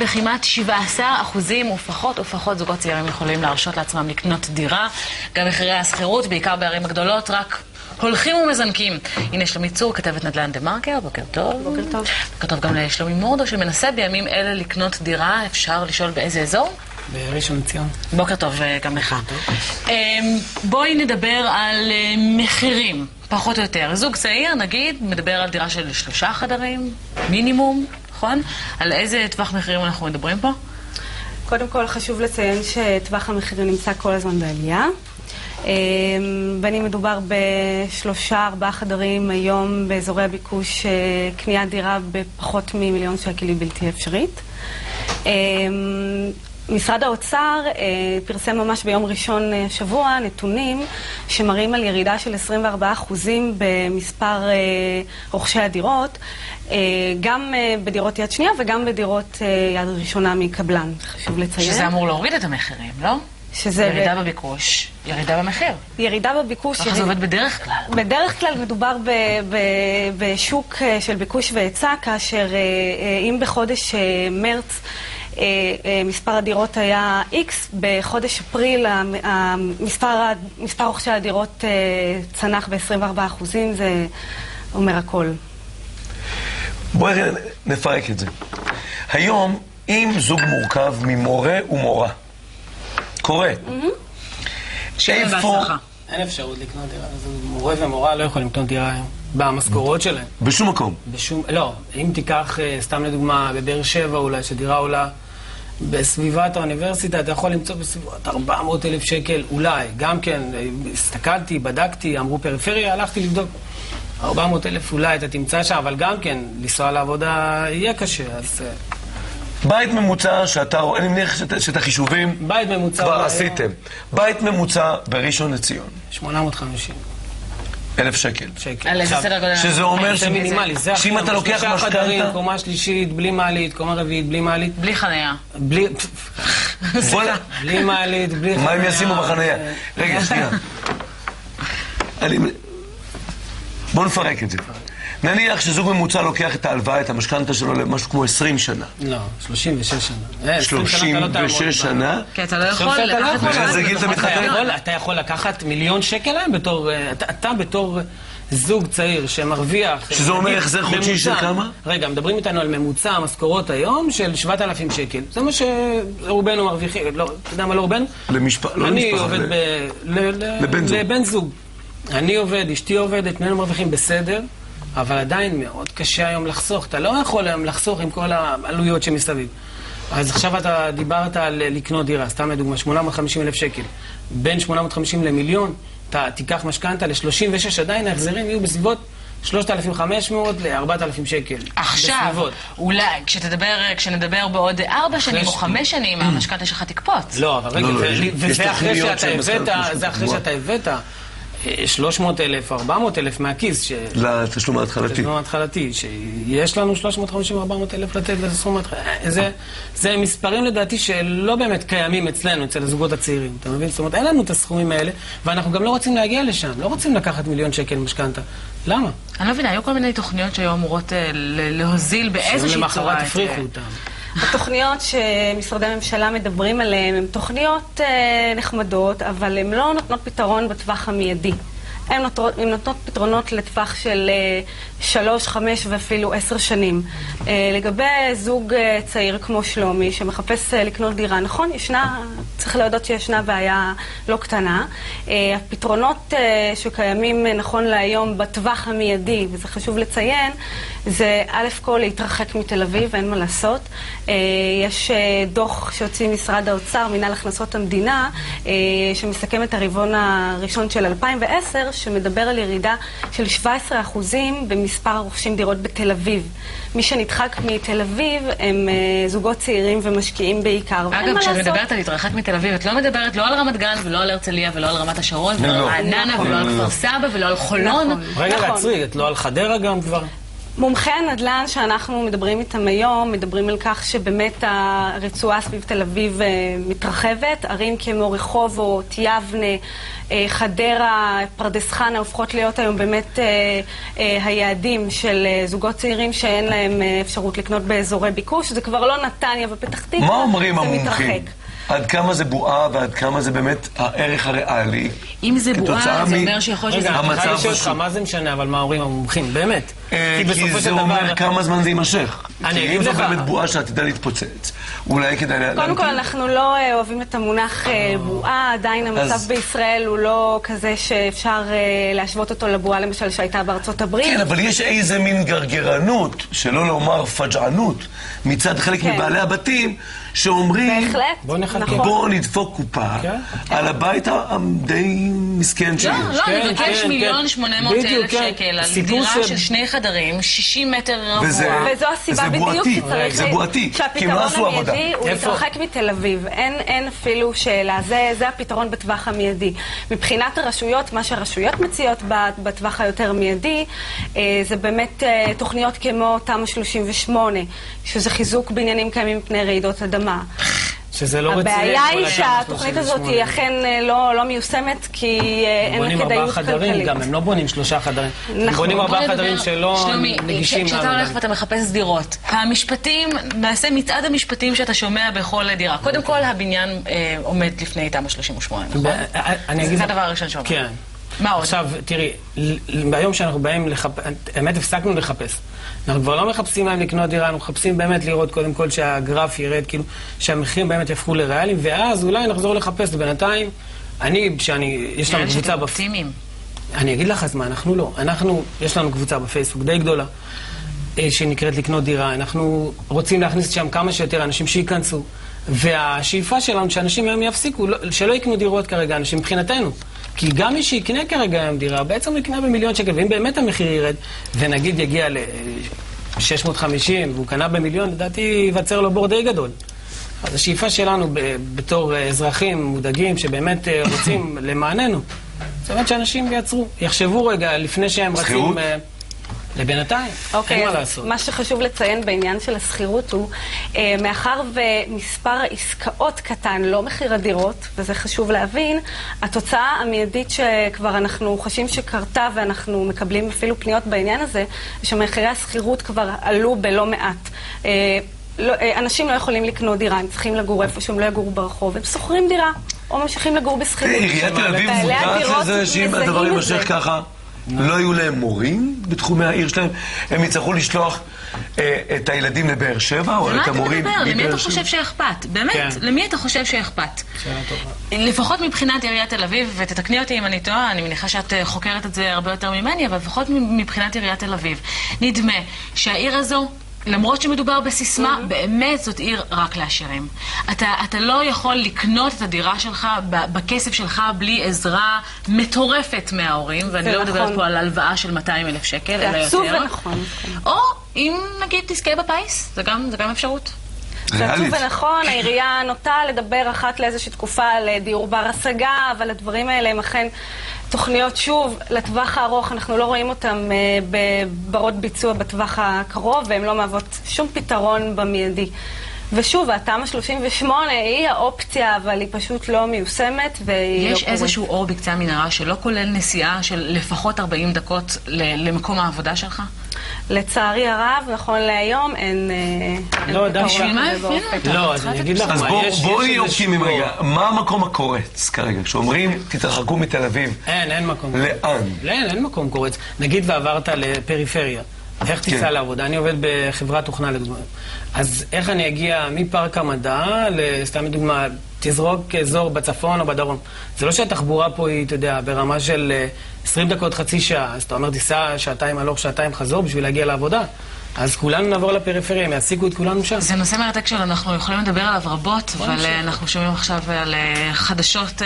בכמעט 17% ופחות זוגות צעירים יכולים להרשות לעצמם לקנות דירה. גם מחירי השכירות, בעיקר בערים הגדולות, רק הולכים ומזנקים. הנה שלומית צור, כתבת נדל"ן דה מרקר, בוקר טוב. בוקר טוב. בוקר טוב גם לשלומי מורדו, שמנסה בימים אלה לקנות דירה. אפשר לשאול באיזה אזור? בראשון לציון. בוקר טוב גם לך. בואי נדבר על מחירים, פחות או יותר. זוג צעיר, נגיד, מדבר על דירה של 3 חדרים, מינימום, נכון? על איזה טווח מחירים אנחנו מדברים פה? קודם כל חשוב לציין שטווח המחירים נמצא כל הזמן בעלייה. בין אם מדובר ב3-4 חדרים היום באזורי הביקוש, קניית דירה בפחות מ1,000,000 שקל היא בלתי אפשרית. משרד האוצר פרסם ממש ביום ראשון השבוע נתונים שמראים על ירידה של 24% במספר רוכשי הדירות, גם בדירות יד שנייה וגם בדירות יד ראשונה מקבלן. חשוב לציין. שזה אמור להוריד את המחירים, לא? ירידה בביקוש, ירידה במחיר. ירידה בביקוש. ככה זה עובד בדרך כלל. בדרך כלל מדובר בשוק של ביקוש והיצע, כאשר אם בחודש מרץ מספר הדירות היה X, בחודש אפריל מספר רוכשי הדירות צנח ב-24%, זה אומר הכל. בואי נפרק את זה. היום, אם זוג מורכב ממורה ומורה, קורה. איפה? אין אפשרות לקנות דירה. מורה ומורה לא יכולים לקנות דירה היום. במשכורות שלהם. בשום מקום? לא. אם תיקח, סתם לדוגמה, בבאר שבע אולי, שדירה עולה בסביבת האוניברסיטה, אתה יכול למצוא בסביבות 400,000 שקל, אולי. גם כן, הסתכלתי, בדקתי, אמרו פריפריה, הלכתי לבדוק. 400,000 אולי אתה תמצא שם, אבל גם כן, לנסוע לעבודה יהיה קשה, אז... בית ממוצע שאתה רואה, אני מניח שאת החישובים בית ממוצע כבר עשיתם. בית ממוצע בראשון לציון. 850,000 שקל. על איזה סדר גודל? שזה אומר זה מינימלי, זה שאם אתה לוקח 3 חדרים, משכנתה... קומה שלישית, בלי מעלית, קומה רביעית, בלי מעלית. בלי חניה. בלי מעלית, בלי חניה. מה הם ישימו בחניה? רגע, שנייה. בוא נפרק את זה. נניח שזוג ממוצע לוקח את ההלוואה, את המשכנתה שלו למשהו כמו 20 שנה. לא, 36 שנה. 36 שנה? כי אתה לא יכול לקחת... באיזה גיל אתה מתחתן? אתה יכול לקחת 1,000,000 שקל להם בתור... אתה בתור זוג צעיר שמרוויח... שזה אומר החזר חודשי של כמה? רגע, מדברים איתנו על ממוצע המשכורות היום של 7,000 שקל. זה מה שרובנו מרוויחים. לא, אתה יודע מה לא רובנו? אני עובד לבן זוג. אני עובד, אשתי עובדת, שנינו מרוויחים בסדר. אבל עדיין מאוד קשה היום לחסוך. אתה לא יכול היום לחסוך עם כל העלויות שמסביב. אז עכשיו אתה דיברת על לקנות דירה, סתם לדוגמה, 850,000 שקל. בין 850 ל1,000,000, אתה תיקח משכנתה ל36, עדיין ההחזרים יהיו בסביבות 3,500 ל4,000 שקל. עכשיו, אולי, כשנדבר בעוד 4 שנים או 5 שנים, המשכנתה שלך תקפוץ. לא, אבל רגע, וזה אחרי שאתה הבאת 300,000, 400,000 מהכיס. לתשלום ההתחלתי. לתשלום ההתחלתי, שיש לנו 350,000-400,000 לתת לתשלום ההתחלתי. זה מספרים לדעתי שלא באמת קיימים אצלנו, אצל הזוגות הצעירים. אתה מבין? זאת אומרת, אין לנו את הסכומים האלה, ואנחנו גם לא רוצים להגיע לשם. לא רוצים לקחת 1,000,000 שקל משכנתה. למה? אני לא מבינה, היו כל מיני תוכניות שהיו אמורות להוזיל באיזושהי צורה. למחרת הפריחו אותם. התוכניות שמשרדי הממשלה מדברים עליהן הן תוכניות נחמדות, אבל הן לא נותנות פתרון בטווח המיידי. הן נותנות פתרונות לטווח של 3, 5 ואפילו 10 שנים. לגבי זוג צעיר כמו שלומי שמחפש לקנות דירה, נכון, צריך להודות שישנה בעיה לא קטנה. הפתרונות שקיימים נכון להיום בטווח המיידי, וזה חשוב לציין, זה א' כל להתרחק מתל אביב, אין מה לעשות. יש דוח שהוציא משרד האוצר, מינהל הכנסות המדינה, שמסכם את הרבעון הראשון של 2010, שמדבר על ירידה של 17% במספר הרוכשים דירות בתל אביב. מי שנדחק מתל אביב הם זוגות צעירים ומשקיעים בעיקר. אגב, כשאת מדברת על להתרחק מתל אביב, את לא מדברת לא על רמת גן ולא על הרצליה ולא על רמת השרון ולא על רעננה ולא על כפר סבא ולא על חולון. רגע, לעצרי, את לא על חדרה גם כבר? מומחי הנדל"ן שאנחנו מדברים איתם היום, מדברים על כך שבאמת הרצועה סביב תל אביב מתרחבת. ערים כמו רחובות, יבנה, חדרה, פרדס חנה הופכות להיות היום באמת היעדים של זוגות צעירים שאין להם אפשרות לקנות באזורי ביקוש. זה כבר לא נתניה ופתח תקווה, מה אומרים זה המומחים? מתרחק. עד כמה זה בועה ועד כמה זה באמת הערך הריאלי? אם זה בועה, זה אומר שיכול להיות שזה... רגע, המצב אני חושב פשוט. לך, מה זה משנה, אבל מה אומרים המומחים, באמת? כי זה אומר כמה זמן זה יימשך. אני כי אגיד אם זו לך. באמת בועה שעתידה להתפוצץ, אולי כדאי קודם כל, אנחנו לא אוהבים את המונח בועה, עדיין המצב בישראל הוא לא כזה שאפשר להשוות אותו לבועה, למשל, שהייתה בארצות הברית. כן, אבל יש איזה מין גרגרנות, שלא לומר פג'ענות, מצד חלק מבעלי הבתים, שאומרים, בהחלט, בוא נחכה. נכון. בואו נדפוק קופה על הבית הדי מסכן שלי. לא, כן, נבקש כן, 1,800,000 בדיוק, כן. שקל על סיפור דירה ש- של 2 חדרים, 60 מטר וזה- רבוע. וזו הסיבה זה בדיוק בועתי, שצריך... זה בועתי, כי הם לא עשו שהפתרון עבודה. המיידי הוא איפה? להתרחק מתל אביב. אין אפילו שאלה. זה הפתרון בטווח המיידי. מבחינת הרשויות, מה שהרשויות מציעות בטווח היותר מיידי, זה באמת תוכניות כמו תמ"א 38, שזה חיזוק בניינים קיימים מפני רעידות אדמה. שזה לא רציני. הבעיה כל היא התמ"א שהתוכנית הזאת 38. היא אכן לא מיושמת, כי אין לה בונים 4 כדאיות חדרים כלכלית. גם, הם לא בונים 3 חדרים. הם נכון. בונים 4 בוא חדרים נדבר, שלא שלומי, נגישים כשאתה לעבודה. הולך ואתה מחפש דירות, המשפטים, נעשה מצעד המשפטים שאתה שומע בכל דירה. קודם כל, הבניין עומד לפני תמ"א 38, נכון? אני אגיד זה לך- הדבר הראשון שאומר. כן. מה עוד? עכשיו, תראי, ביום שאנחנו באים לחפש, האמת הפסקנו לחפש. אנחנו כבר לא מחפשים להם לקנות דירה, אנחנו מחפשים באמת לראות קודם כל שהגרף ירד, כאילו שהמחירים באמת יהפכו לריאליים, ואז אולי נחזור לחפש. בינתיים, יש לנו קבוצה שאתם אופטימיים. אני אגיד לך אז מה, אנחנו לא. יש לנו קבוצה בפייסבוק די גדולה, שנקראת לקנות דירה. אנחנו רוצים להכניס שם כמה שיותר אנשים שייכנסו. והשאיפה שלנו שאנשים היום יפסיקו, שלא יקנו דירות כרגע, אנשים מבחינתנו. כי גם מי שיקנה כרגע היום דירה, בעצם הוא יקנה ב1,000,000 שקל, ואם באמת המחיר ירד, ונגיד יגיע ל-650, והוא קנה ב1,000,000, לדעתי ייווצר לו בור די גדול. אז השאיפה שלנו בתור אזרחים מודאגים, שבאמת רוצים למעננו, זאת אומרת שאנשים יחשבו רגע לפני שהם רצים לבינתיים. אין מה לעשות. מה שחשוב לציין בעניין של הסחירות הוא, מאחר ומספר העסקאות קטן, לא מחיר הדירות, וזה חשוב להבין, התוצאה המיידית שכבר אנחנו חשים שקרתה, ואנחנו מקבלים אפילו פניות בעניין הזה, שמחירי הסחירות כבר עלו בלא מעט. אנשים לא יכולים לקנות דירה, הם צריכים לגור איפשהו, הם לא יגורו ברחוב, הם שוכרים דירה, או ממשיכים לגור בשכירות. עיריית תל אביב בעלי מודעת הדירות לזה שאם מזהים הדבר את יימשך זה. ככה, לא יהיו להם מורים בתחומי העיר שלהם, הם יצטרכו לשלוח את הילדים לבאר שבע, או את המורים מה אתה מדבר? למי מבאר אתה שבע. חושב שאכפת? באמת, כן. למי אתה חושב שאכפת? שאלה טובה. לפחות מבחינת עיריית תל אביב, ותתקני אותי אם אני טועה, אני מניחה שאת חוקרת את זה הרבה יותר ממני, אבל לפחות מבחינת עיריית תל אביב. נדמה שהעיר הזו, למרות שמדובר בסיסמה, באמת זאת עיר רק לעשירים. אתה לא יכול לקנות את הדירה שלך בכסף שלך בלי עזרה מטורפת מההורים, ואני לא מדברת פה על הלוואה של 200,000 שקל, אלא יותר. זה עצוב ונכון. או אם נגיד תזכה בפיס, זה גם אפשרות. זה עצוב ריאלית. ונכון, העירייה נוטה לדבר אחת לאיזושהי תקופה על דיור בר השגה, אבל הדברים האלה הם אכן תוכניות, שוב, לטווח הארוך, אנחנו לא רואים אותם בברות ביצוע בטווח הקרוב, והן לא מהוות שום פתרון במיידי. ושוב, התמ"א 38 היא האופציה, אבל היא פשוט לא מיושמת והיא לא קורית. יש איזשהו אור בקצה המנהרה שלא כולל נסיעה של לפחות 40 דקות למקום העבודה שלך? לצערי הרב, נכון להיום, אין לא, בשביל מה כזה הפעילו באופק. אותה? לא, אז אני אגיד לך אז מה, בואי איזה אופטימיים שיפור. רגע, מה המקום הקורץ כרגע? כשאומרים תתרחקו מתל אביב, אין מקום. לאן? אין מקום קורץ. נגיד ועברת לפריפריה, איך תיסע לעבודה? אני עובד בחברת תוכנה לדוגמה. אז איך אני אגיע מפארק המדע, סתם לדוגמה, תזרוק אזור בצפון או בדרום. זה לא שהתחבורה פה היא, אתה יודע, ברמה של 20 דקות, חצי שעה. אז אתה אומר, תיסע שעתיים הלוך, שעתיים חזור בשביל להגיע לעבודה. אז כולנו נעבור לפריפריה, הם יעסיקו את כולנו שם. זה נושא מרתק שאנחנו יכולים לדבר עליו רבות, אבל אנחנו שומעים עכשיו על חדשות